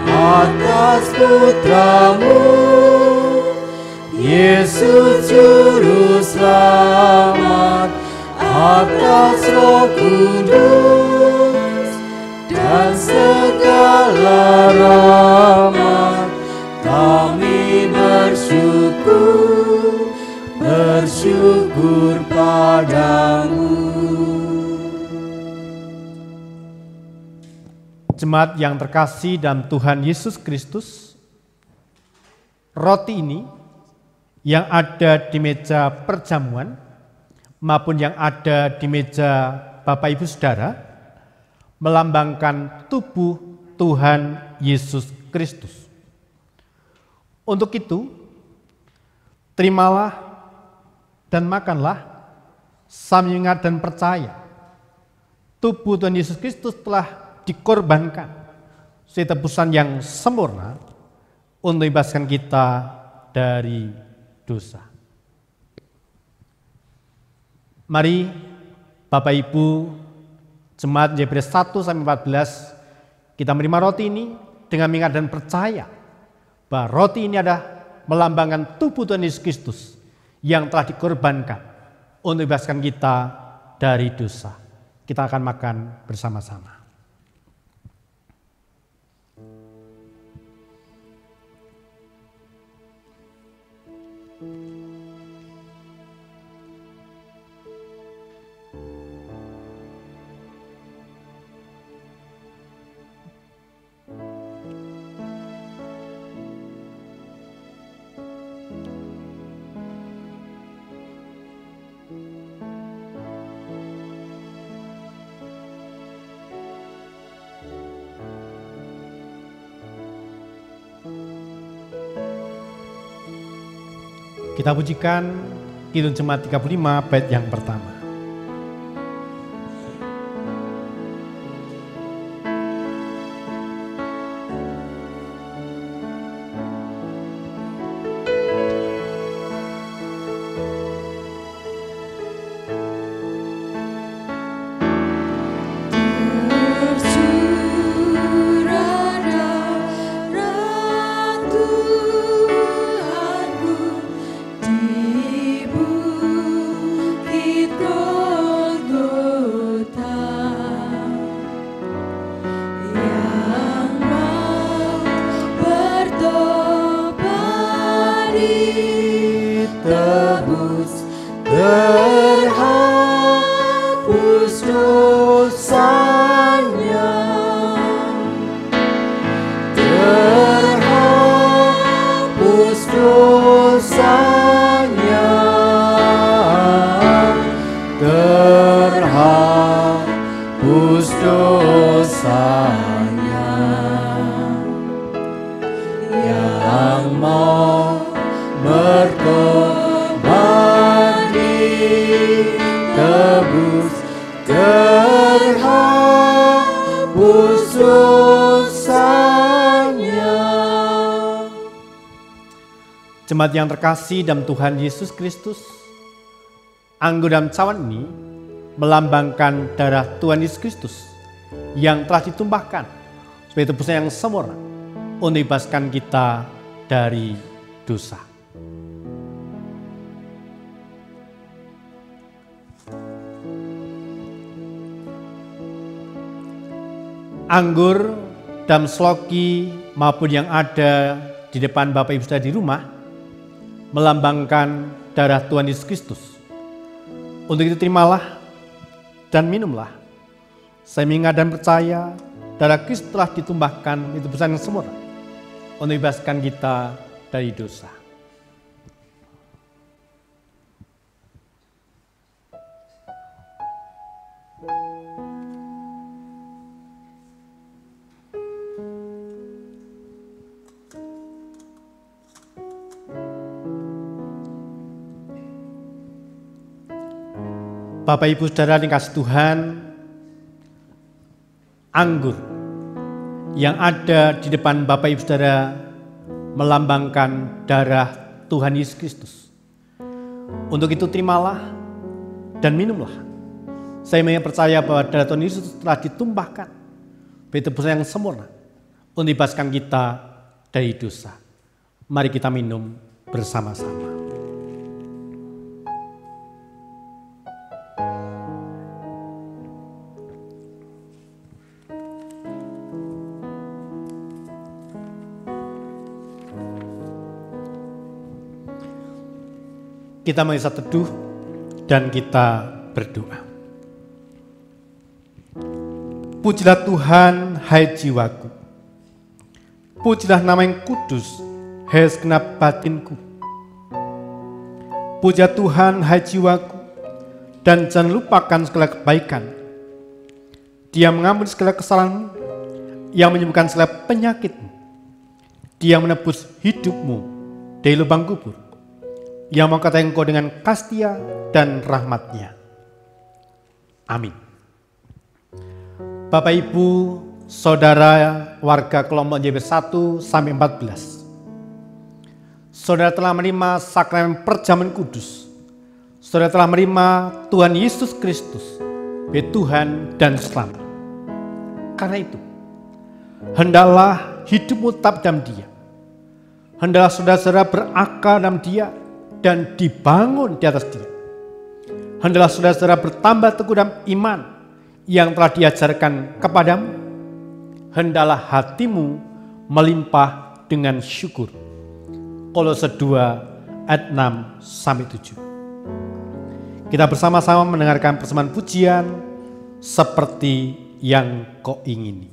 S6: atas Putra-Mu, Yesus Juru Selamat, atas Roh Kudus dan segala rahmat. Kami bersyukur padamu.
S3: Jemaat yang terkasih dalam Tuhan Yesus Kristus, roti ini yang ada di meja perjamuan maupun yang ada di meja Bapak Ibu Saudara melambangkan tubuh Tuhan Yesus Kristus. Untuk itu, terimalah dan makanlah sambil ingat dan percaya tubuh Tuhan Yesus Kristus telah dikorbankan sebagai tebusan yang sempurna untuk membebaskan kita dari dosa. Mari Bapak Ibu, jemaat Jebres 1-14, kita menerima roti ini dengan mengingat dan percaya bahwa roti ini adalah melambangkan tubuh Tuhan Yesus Kristus yang telah dikorbankan untuk membebaskan kita dari dosa. Kita akan makan bersama-sama. Kita pujikan Kidung Jemaat 35 bait yang pertama. Jemaat yang terkasih dalam Tuhan Yesus Kristus, anggur dalam cawan ini melambangkan darah Tuhan Yesus Kristus yang telah ditumpahkan sebagai tebusan yang sempurna untuk membebaskan kita dari dosa. Anggur dalam sloki maupun yang ada di depan Bapak Ibu Saudara di rumah melambangkan darah Tuhan Yesus Kristus. Untuk itu terimalah dan minumlah. Saya mengingat dan percaya darah Kristus telah ditumpahkan itu tebusan yang sempurna untuk membebaskan kita dari dosa. Bapak Ibu Saudara yang kasih Tuhan, anggur yang ada di depan Bapak Ibu Saudara melambangkan darah Tuhan Yesus Kristus. Untuk itu terimalah dan minumlah. Saya percaya bahwa darah Tuhan Yesus telah ditumpahkan bagi tebusan yang sempurna untuk membebaskan kita dari dosa. Mari kita minum bersama-sama. Kita mengisah teduh dan kita berdoa. Pujilah Tuhan, hai jiwaku. Pujilah nama yang kudus, hai segenap batinku. Pujilah Tuhan, hai jiwaku, dan jangan lupakan segala kebaikan. Dia mengampuni segala kesalahanmu, yang menyembuhkan segala penyakitmu. Dia menebus hidupmu dari lubang kubur, yang mengkatai engkau dengan kastia dan rahmat-Nya. Amin. Bapak Ibu, Saudara warga kelompok JB 1 sampai 14. Saudara telah menerima sakramen perjamuan kudus. Saudara telah menerima Tuhan Yesus Kristus sebagai Tuhan dan Selamat. Karena itu, hendaklah hidupmu tetap dalam Dia. Hendaklah saudara-saudara berakar dalam Dia dan dibangun di atas Dia. Hendaklah saudara-saudara bertambah teguh dalam iman yang telah diajarkan kepadamu. Hendaklah hatimu melimpah dengan syukur. Kolose 2 ayat 6 sampai 7. Kita bersama-sama mendengarkan persembahan pujian seperti yang kau ingini.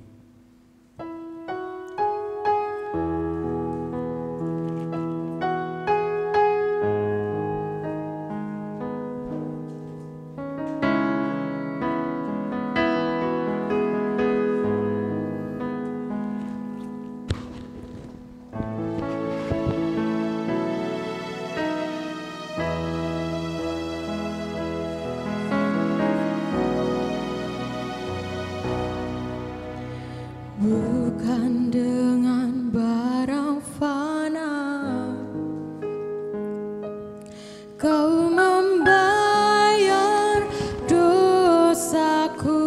S5: Bukan dengan barang fana Kau membayar dosaku,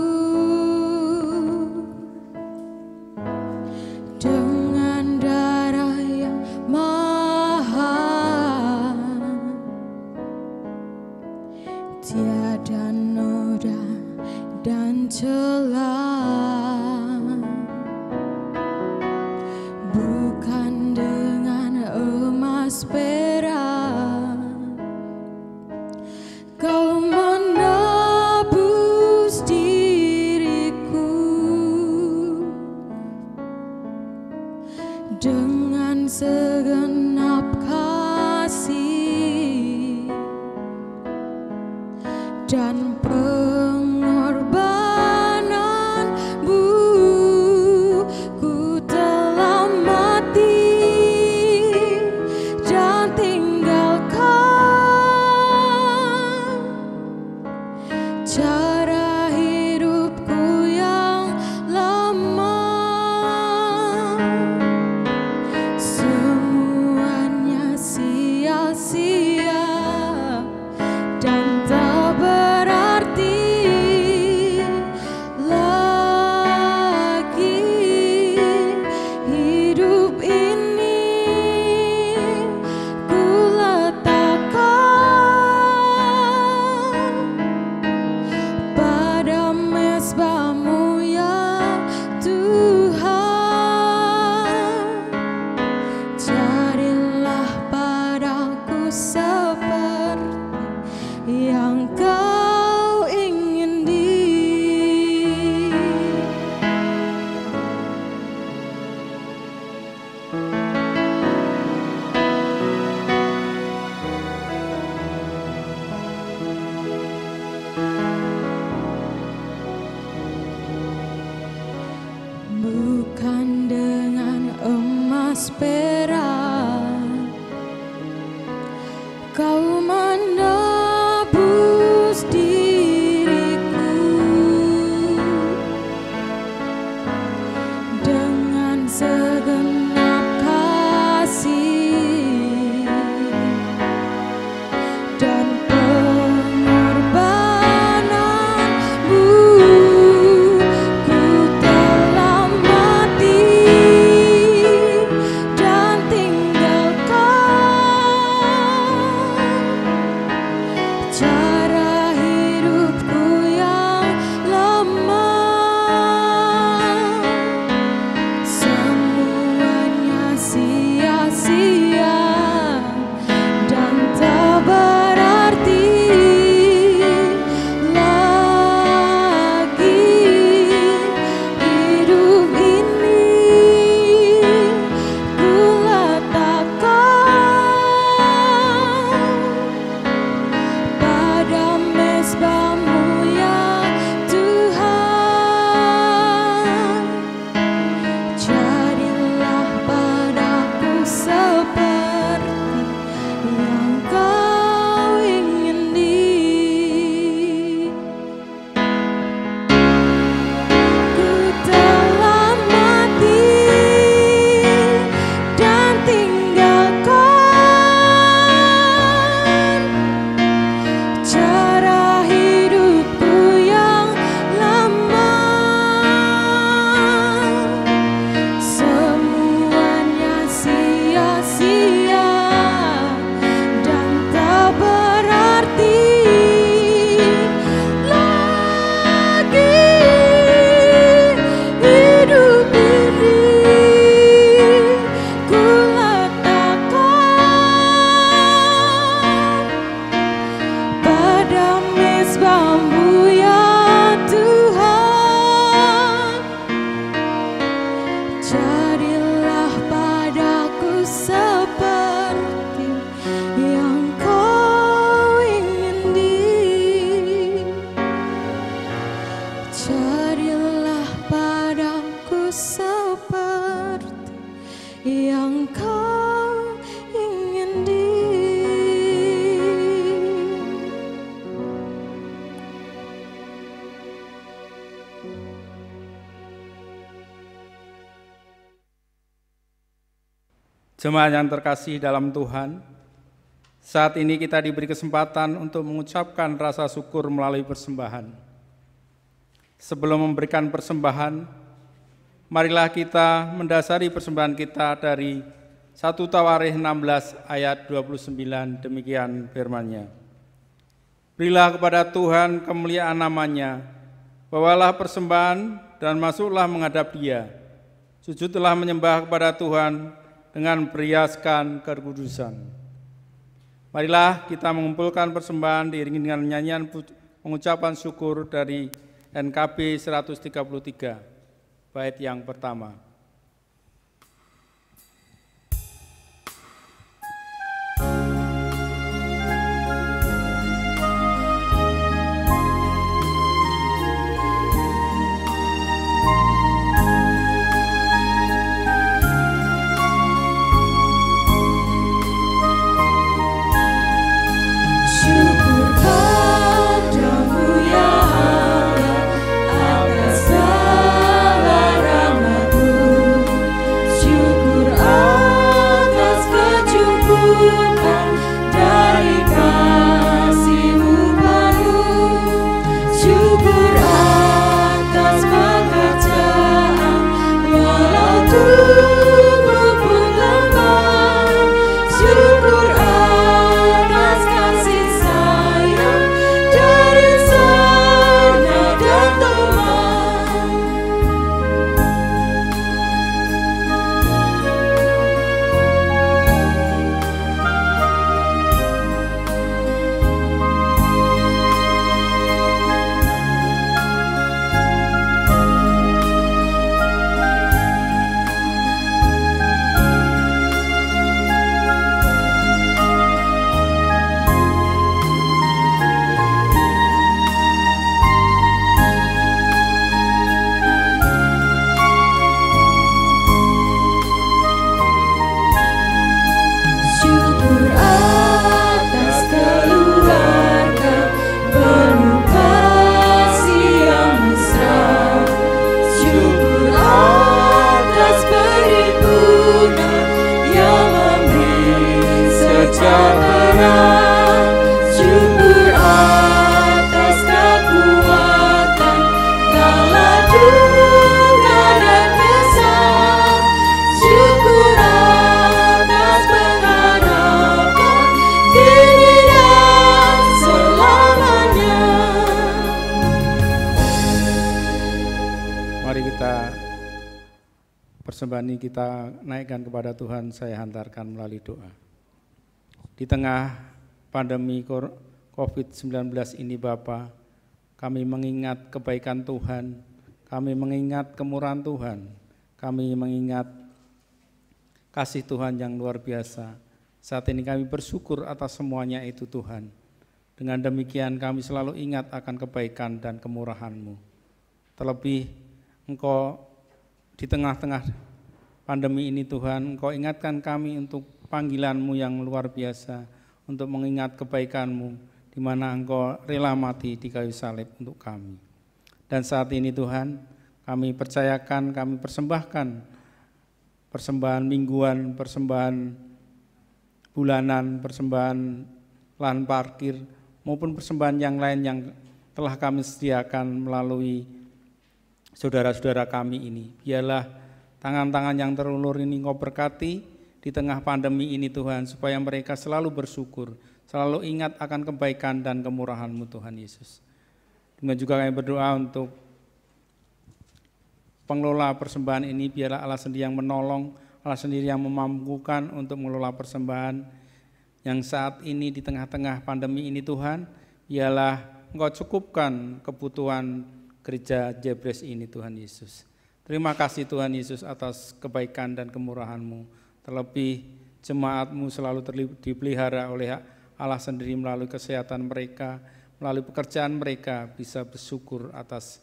S5: dengan darah yang mahal, tiada noda dan celah. Bukan dengan emas perak Kau menebus diriku, dengan segenap kasih dan pengorbananmu. Ku telah mati dan tinggalkan cara hidupku yang lama. Semuanya sia-sia dan tak berarti lagi. Hidup ini ku letakkan pada mezbah-Mu ya Tuhan. Jadilah padaku seperti yang Kau ingini. Bukan dengan emas perak Kau menebus diriku,
S7: Jemaat yang terkasih dalam Tuhan, saat ini kita diberi kesempatan untuk mengucapkan rasa syukur melalui persembahan. Sebelum memberikan persembahan, marilah kita mendasari persembahan kita dari 1 Tawarikh 16 ayat 29, demikian firman-Nya. Berilah kepada Tuhan kemuliaan namanya, bawalah persembahan dan masuklah menghadap Dia. Sujudlah menyembah kepada Tuhan dengan beriaskan kekudusan. Marilah kita mengumpulkan persembahan diiringi dengan nyanyian pengucapan syukur dari NKB 133, bait yang pertama. Persembahan ini kita naikkan kepada Tuhan, saya hantarkan melalui doa. Di tengah pandemi COVID-19 ini Bapa, kami mengingat kebaikan Tuhan, kami mengingat kemurahan Tuhan, kami mengingat kasih Tuhan yang luar biasa. Saat ini kami bersyukur atas semuanya itu Tuhan. Dengan demikian kami selalu ingat akan kebaikan dan kemurahan-Mu. Terlebih Engkau di tengah-tengah pandemi ini Tuhan, Engkau ingatkan kami untuk panggilan-Mu yang luar biasa, untuk mengingat kebaikan-Mu, di mana Engkau rela mati di kayu salib untuk kami. Dan saat ini Tuhan, kami percayakan, kami persembahkan persembahan mingguan, persembahan bulanan, persembahan lahan parkir, maupun persembahan yang lain yang telah kami sediakan melalui saudara-saudara kami ini. Biarlah tangan-tangan yang terulur ini Engkau berkati di tengah pandemi ini Tuhan, supaya mereka selalu bersyukur, selalu ingat akan kebaikan dan kemurahan-Mu Tuhan Yesus. Dengan juga kami berdoa untuk pengelola persembahan ini, biarlah Allah sendiri yang menolong, Allah sendiri yang memampukan untuk mengelola persembahan yang saat ini di tengah-tengah pandemi ini Tuhan. Biarlah Engkau cukupkan kebutuhan gereja Jebres ini Tuhan Yesus. Terima kasih Tuhan Yesus atas kebaikan dan kemurahan-Mu. Terlebih jemaat-Mu selalu dipelihara oleh Allah sendiri melalui kesehatan mereka, melalui pekerjaan mereka, bisa bersyukur atas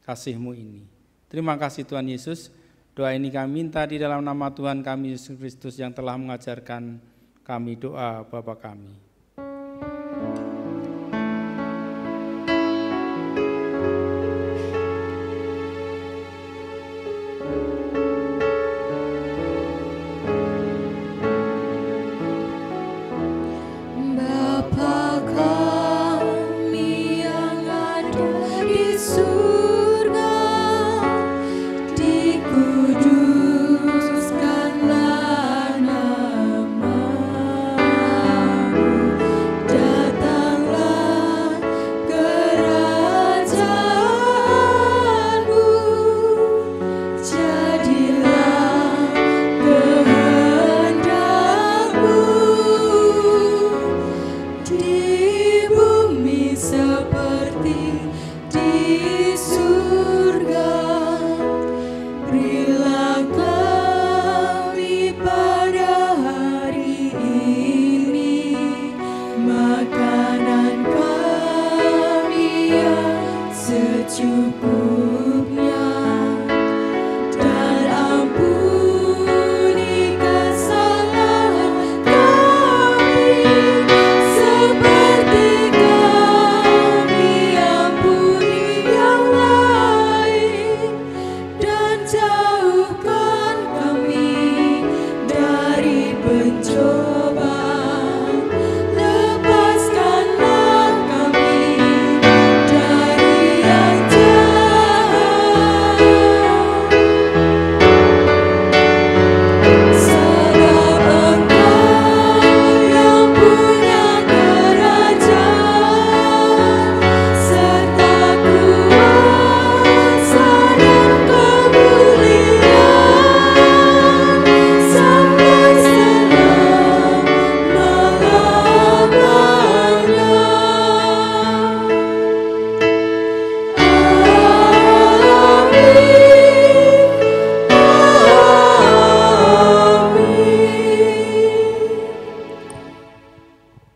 S7: kasih-Mu ini. Terima kasih Tuhan Yesus. Doa ini kami minta di dalam nama Tuhan kami Yesus Kristus yang telah mengajarkan kami doa Bapa kami.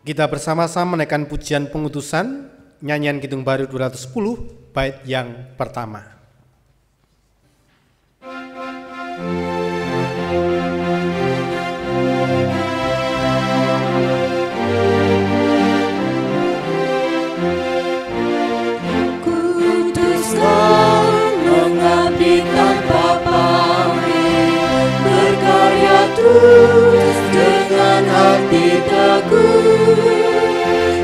S3: Kita bersama-sama menaikkan pujian pengutusan, nyanyian Kidung Baru 210, bait yang pertama.
S6: Kuduskan mengabdi tanpa pamrih, berkarya terus dengan hati teguh.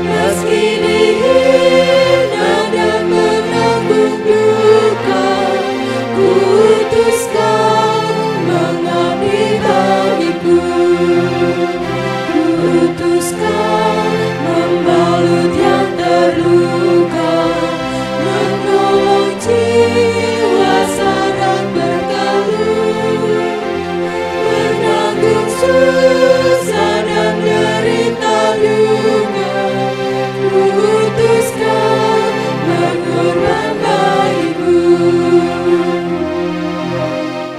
S6: Meski dihina dan menanggung duka, kuduskan mengabdi bagiku. Kuduskan membalut yang terluka, menolong jiwa sadar berkeluh, menanggung susah dan derita duka. Putuskan mengorban bagiku,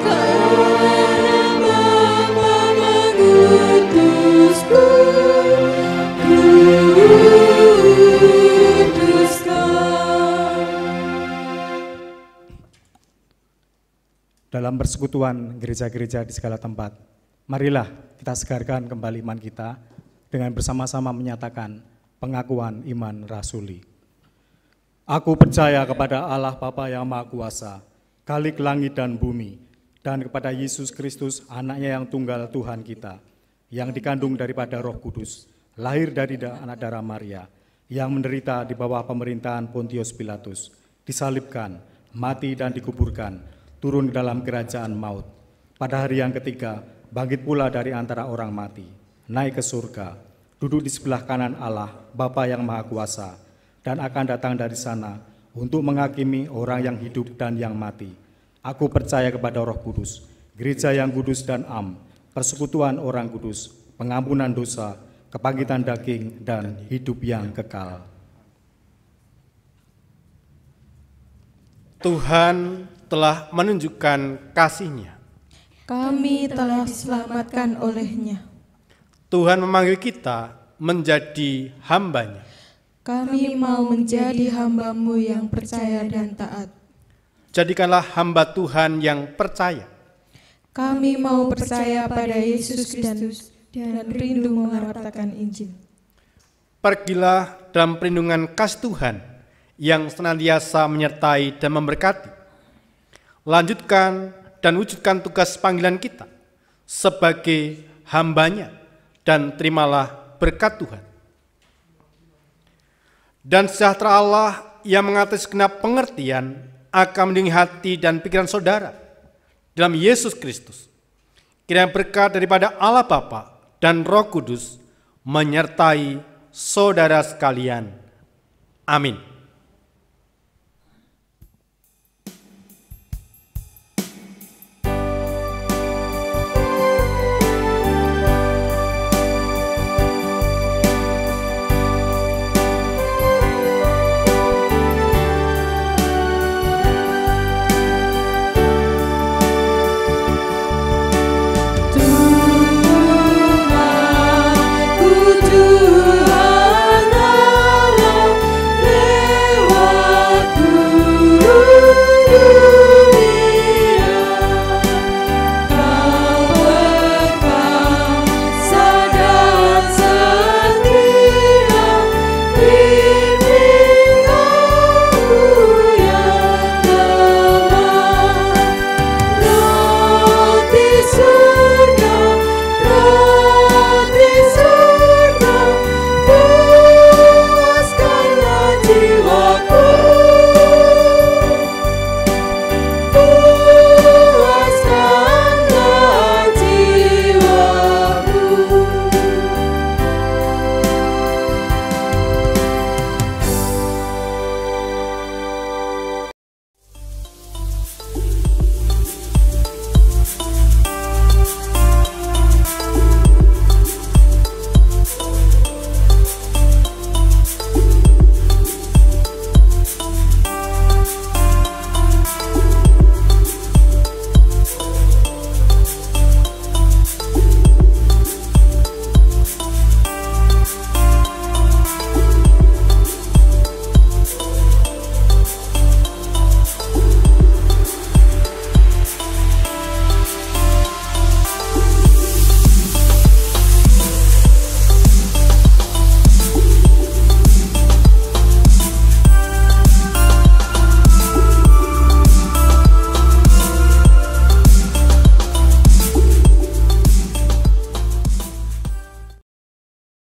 S6: karena Bapa mengutusku.
S8: Dalam persekutuan gereja-gereja di segala tempat, marilah kita segarkan kembali iman kita dengan bersama-sama menyatakan pengakuan iman rasuli. Aku percaya kepada Allah Bapa yang Maha Kuasa, Khalik langit dan bumi, dan kepada Yesus Kristus, anaknya yang tunggal Tuhan kita, yang dikandung daripada Roh Kudus, lahir dari anak darah Maria, yang menderita di bawah pemerintahan Pontius Pilatus, disalibkan, mati dan dikuburkan, turun ke dalam kerajaan maut. Pada hari yang ketiga, bangkit pula dari antara orang mati, naik ke surga, duduk di sebelah kanan Allah, Bapa yang Maha Kuasa, dan akan datang dari sana untuk menghakimi orang yang hidup dan yang mati. Aku percaya kepada Roh Kudus, gereja yang kudus dan am, persekutuan orang kudus, pengampunan dosa, kebangkitan daging, dan hidup yang kekal.
S3: Tuhan telah menunjukkan kasih-Nya.
S5: Kami telah diselamatkan oleh-Nya.
S3: Tuhan memanggil kita menjadi hamba-Nya.
S5: Kami mau menjadi hamba-Mu yang percaya dan taat.
S3: Jadikanlah hamba Tuhan yang percaya.
S5: Kami mau percaya pada Yesus Kristus dan rindu mewartakan Injil.
S3: Pergilah dalam perlindungan kasih Tuhan yang senantiasa menyertai dan memberkati. Lanjutkan dan wujudkan tugas panggilan kita sebagai hamba-Nya dan terimalah berkat Tuhan. Dan sejahtera Allah yang mengatasi segenap pengertian akan melindungi hati dan pikiran saudara dalam Yesus Kristus. Kiranya berkat daripada Allah Bapa dan Roh Kudus menyertai saudara sekalian. Amin.